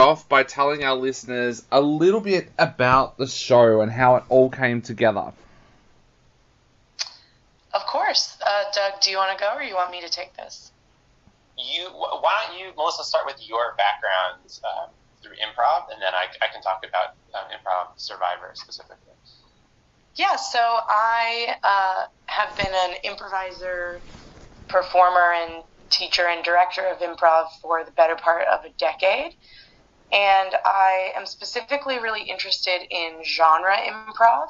off by telling our listeners a little bit about the show and how it all came together? Of course. Doug, do you want to go or you want me to take this? Why don't you, Melissa, start with your background through improv, and then I can talk about improv Survivor specifically. Yeah, so I have been an improviser, performer, and teacher and director of improv for the better part of a decade. And I am specifically really interested in genre improv.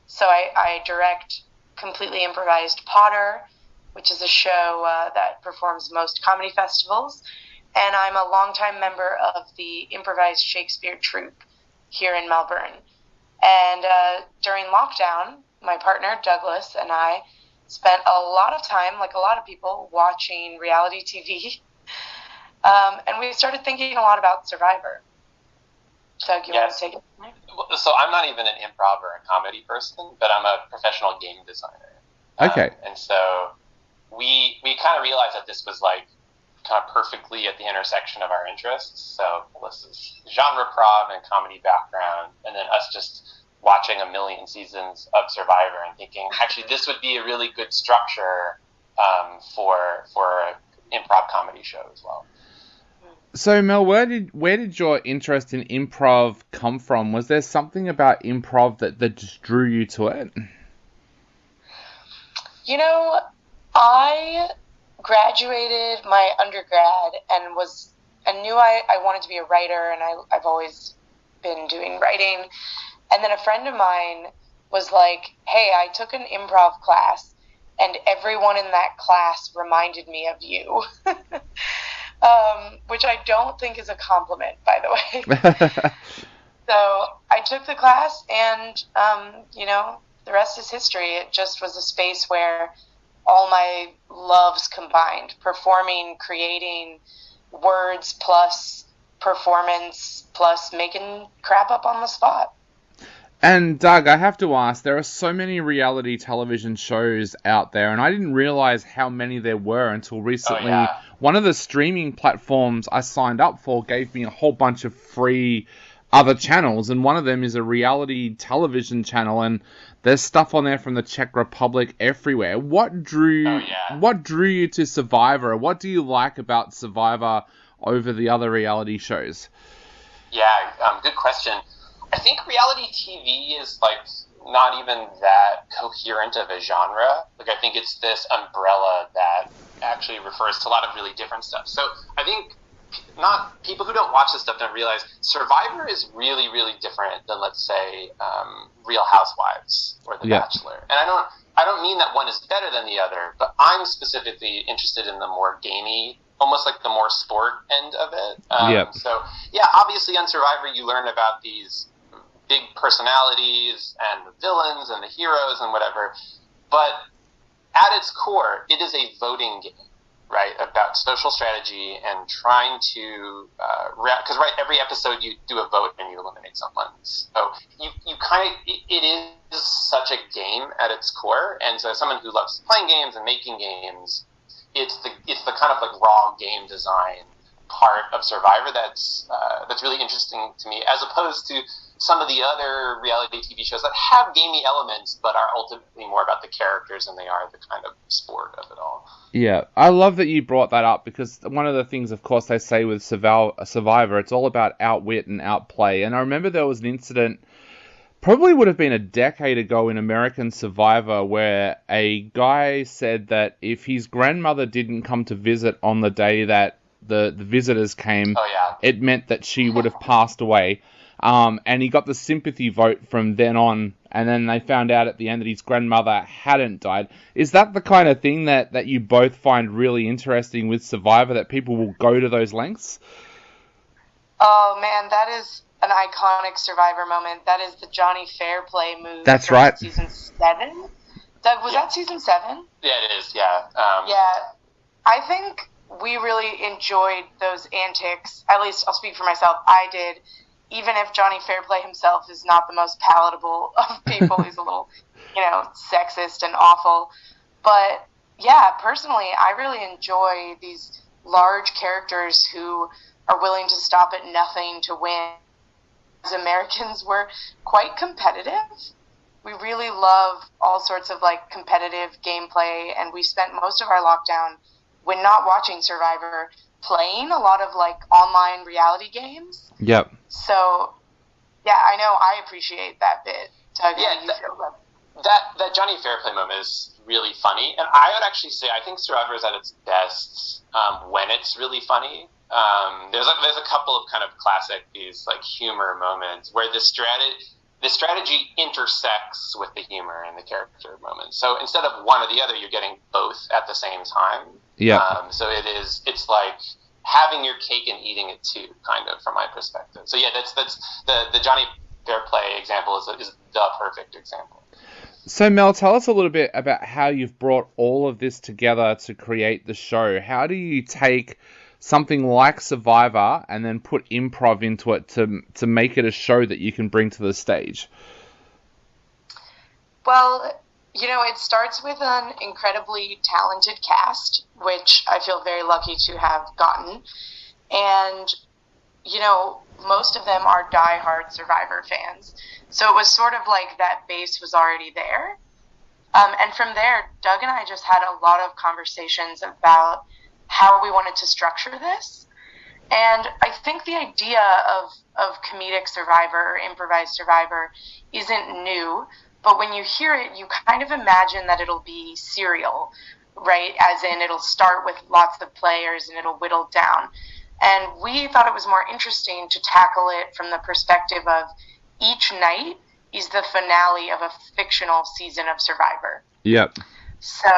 So I direct Completely Improvised Potter, which is a show that performs most comedy festivals. And I'm a longtime member of the Improvised Shakespeare Troupe here in Melbourne. And during lockdown, my partner, Douglas, and I spent a lot of time, like a lot of people, watching reality TV. And we started thinking a lot about Survivor. Doug, you want to take it? So I'm not even an improv or a comedy person, but I'm a professional game designer. Okay. And so we kind of realized that this was like kind of perfectly at the intersection of our interests. So Melissa's genre prov and comedy background, and then us just watching a million seasons of Survivor and thinking, actually, this would be a really good structure for an improv comedy show as well. So Mel, where did your interest in improv come from? Was there something about improv that just drew you to it? You know, I graduated my undergrad and knew I wanted to be a writer, and I've always been doing writing. And then a friend of mine was like, hey, I took an improv class, and everyone in that class reminded me of you. Which I don't think is a compliment, by the way. So I took the class, and, the rest is history. It just was a space where all my loves combined: performing, creating, words plus performance plus making crap up on the spot. And Doug, I have to ask, there are so many reality television shows out there, and I didn't realize how many there were until recently. Oh, yeah. One of the streaming platforms I signed up for gave me a whole bunch of free other channels, and one of them is a reality television channel, and there's stuff on there from the Czech Republic everywhere. What drew you to Survivor? What do you like about Survivor over the other reality shows? Yeah, good question. I think reality TV is like not even that coherent of a genre. Like, I think it's this umbrella that actually refers to a lot of really different stuff. So I think not people who don't watch this stuff don't realize Survivor is really, really different than, let's say, Real Housewives or The Bachelor. And I don't mean that one is better than the other, but I'm specifically interested in the more gamey, almost like the more sport end of it. So yeah, obviously on Survivor you learn about these big personalities and the villains and the heroes and whatever, but at its core, it is a voting game, right? About social strategy and trying to, because every episode you do a vote and you eliminate someone. So you kind of, it is such a game at its core. And so as someone who loves playing games and making games, it's the kind of like raw game design part of Survivor that's really interesting to me, as opposed to some of the other reality TV shows that have gamey elements but are ultimately more about the characters than they are the kind of sport of it all. Yeah, I love that you brought that up, because one of the things, of course, they say with Survivor, it's all about outwit and outplay. And I remember there was an incident, probably would have been a decade ago in American Survivor, where a guy said that if his grandmother didn't come to visit on the day that the visitors came, it meant that she would have passed away. And he got the sympathy vote from then on, and then they found out at the end that his grandmother hadn't died. Is that the kind of thing that you both find really interesting with Survivor, that people will go to those lengths? Oh man, that is an iconic Survivor moment. That is the Johnny Fairplay move. That's right. Season 7? Doug, was that season 7? Yeah, it is, yeah. I think we really enjoyed those antics. At least I'll speak for myself. I did. Even if Johnny Fairplay himself is not the most palatable of people, he's a little, sexist and awful. But yeah, personally, I really enjoy these large characters who are willing to stop at nothing to win. As Americans, we're quite competitive. We really love all sorts of like competitive gameplay, and we spent most of our lockdown, when not watching Survivor, playing a lot of like online reality games. Yep. So, yeah, I know I appreciate that bit. Doug, yeah, that Johnny Fairplay moment is really funny, and I would actually say I think Survivor is at its best when it's really funny. There's a couple of kind of classic these like humor moments where the strategy intersects with the humor and the character moments. So instead of one or the other, you're getting both at the same time. Yeah. So it's like having your cake and eating it too, kind of, from my perspective. So yeah, that's the Johnny Fairplay example is the perfect example. So Mel, tell us a little bit about how you've brought all of this together to create the show. How do you take something like Survivor and then put improv into it to make it a show that you can bring to the stage? Well, it starts with an incredibly talented cast, which I feel very lucky to have gotten. And, most of them are diehard Survivor fans. So it was sort of like that base was already there. And from there, Doug and I just had a lot of conversations about how we wanted to structure this. And I think the idea of comedic Survivor or improvised Survivor isn't new, but when you hear it, you kind of imagine that it'll be serial, right? As in, it'll start with lots of players and it'll whittle down. And we thought it was more interesting to tackle it from the perspective of each night is the finale of a fictional season of Survivor. Yep. So,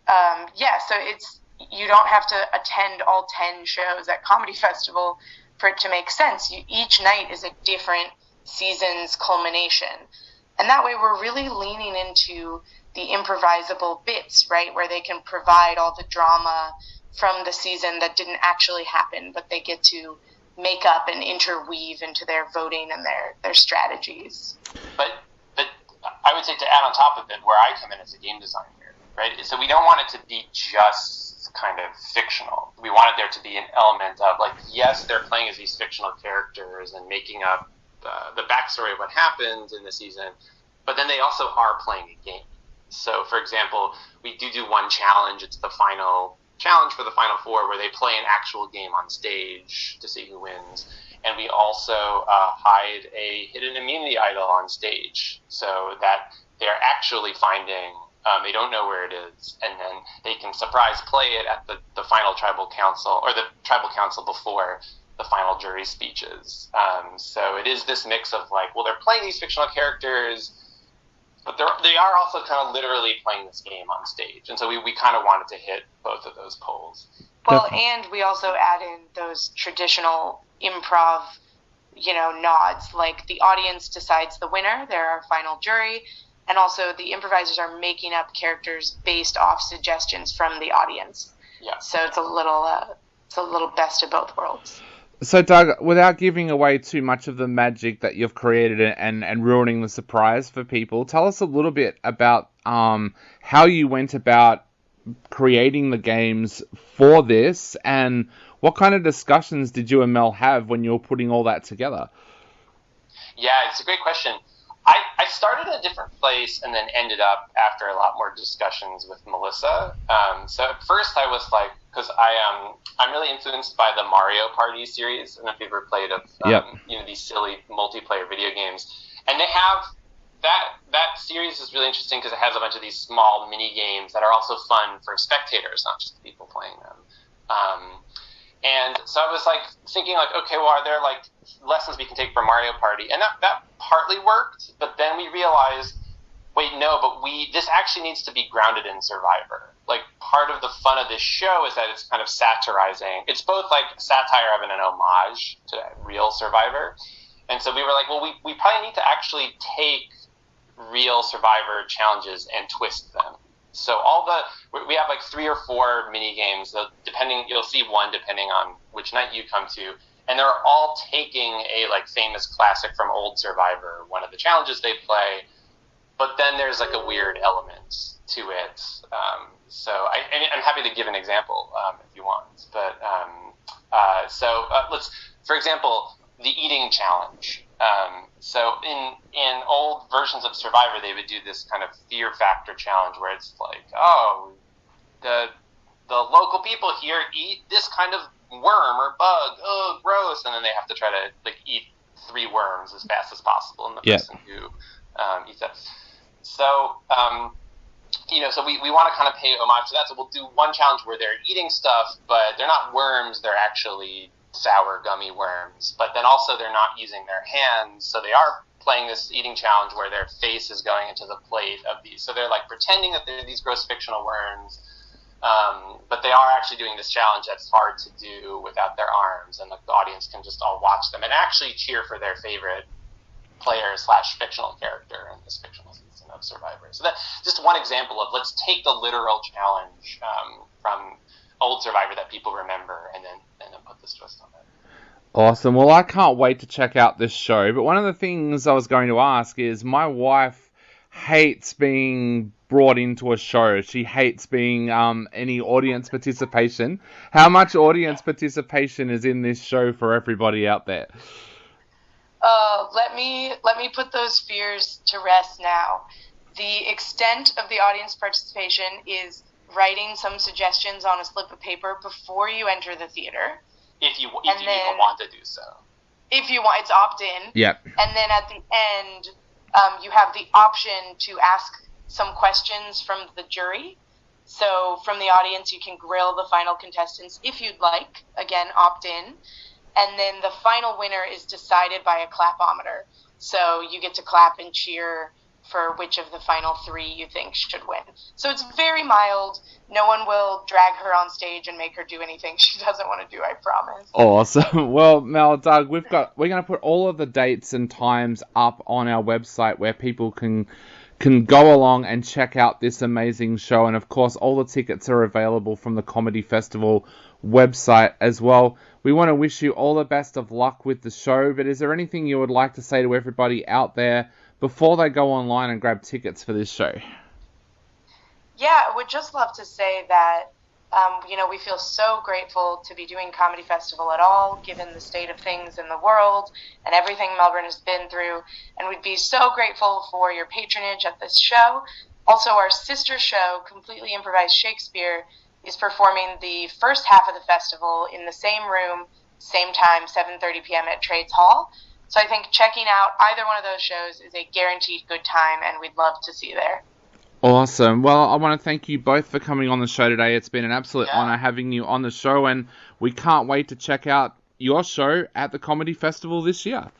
so it's, you don't have to attend all 10 shows at Comedy Festival for it to make sense. Each night is a different season's culmination. And that way we're really leaning into the improvisable bits, right, where they can provide all the drama from the season that didn't actually happen, but they get to make up and interweave into their voting and their strategies. But I would say, to add on top of it, where I come in as a game designer, right, so we don't want it to be just kind of fictional. We wanted there to be an element of, like, yes, they're playing as these fictional characters and making up the backstory of what happened in the season, but then they also are playing a game. So, for example, we do one challenge. It's the final challenge for the Final Four, where they play an actual game on stage to see who wins. And we also hide a hidden immunity idol on stage, so that they're actually finding, they don't know where it is, and then they can surprise play it at the final tribal council, or the tribal council before the final jury speeches. So it is this mix of, like, well, they're playing these fictional characters, but they are also kind of literally playing this game on stage. And so we kind of wanted to hit both of those poles. Well, and we also add in those traditional improv, nods. Like, the audience decides the winner, they're our final jury, and also the improvisers are making up characters based off suggestions from the audience. Yeah. So it's a little best of both worlds. So, Doug, without giving away too much of the magic that you've created and ruining the surprise for people, tell us a little bit about how you went about creating the games for this, and what kind of discussions did you and Mel have when you were putting all that together? Yeah, it's a great question. I started in a different place and then ended up, after a lot more discussions with Melissa. So at first I was like, because I'm really influenced by the Mario Party series. I don't know if you've ever played these silly multiplayer video games. And they have that series is really interesting because it has a bunch of these small mini games that are also fun for spectators, not just people playing them. And so I was like thinking, like, okay, well, are there like lessons we can take from Mario Party? And that partly worked, but then we realized, wait, no, but this actually needs to be grounded in Survivor. Like, part of the fun of this show is that it's kind of satirizing. It's both like satire of and an homage to real Survivor. And so we were like, well, we probably need to actually take real Survivor challenges and twist them. So we have like 3 or 4 mini games. You'll see one depending on which night you come to, and they're all taking a like famous classic from old Survivor, one of the challenges they play. But then there's like a weird element to it. So I'm happy to give an example if you want. But Let's, for example, the eating challenge. So in old versions of Survivor, they would do this kind of fear factor challenge where it's like, oh, the local people here eat this kind of worm or bug. Oh, gross! And then they have to try to like eat 3 worms as fast as possible, and the person who eats that. So so we want to kind of pay homage to that. So we'll do one challenge where they're eating stuff, but they're not worms. They're actually sour gummy worms. But then also they're not using their hands, so they are playing this eating challenge where their face is going into the plate of these. So they're like pretending that they're these gross fictional worms, but they are actually doing this challenge that's hard to do without their arms, and the audience can just all watch them and actually cheer for their favorite player/fictional character in this fictional season of Survivor. So that's just one example of let's take the literal challenge from old Survivor that people remember and then put this twist on it. Awesome. Well, I can't wait to check out this show. But one of the things I was going to ask is my wife hates being brought into a show. She hates being any audience participation. How much audience participation is in this show for everybody out there? Let me put those fears to rest now. The extent of the audience participation is writing some suggestions on a slip of paper before you enter the theater. If you even want to do so. If you want, it's opt-in. Yep. And then at the end, you have the option to ask some questions from the jury. So from the audience, you can grill the final contestants if you'd like. Again, opt-in. And then the final winner is decided by a clapometer. So you get to clap and cheer for which of the final 3 you think should win. So it's very mild. No one will drag her on stage and make her do anything she doesn't want to do, I promise. Awesome. Well, Mel, Doug, we're going to put all of the dates and times up on our website where people can go along and check out this amazing show. And of course, all the tickets are available from the Comedy Festival website as well. We want to wish you all the best of luck with the show, but is there anything you would like to say to everybody out there before they go online and grab tickets for this show? Yeah, I would just love to say that, we feel so grateful to be doing Comedy Festival at all, given the state of things in the world and everything Melbourne has been through. And we'd be so grateful for your patronage at this show. Also, our sister show, Completely Improvised Shakespeare, is performing the first half of the festival in the same room, same time, 7:30 p.m. at Trades Hall. So I think checking out either one of those shows is a guaranteed good time, and we'd love to see you there. Awesome. Well, I want to thank you both for coming on the show today. It's been an absolute honor having you on the show, and we can't wait to check out your show at the Comedy Festival this year.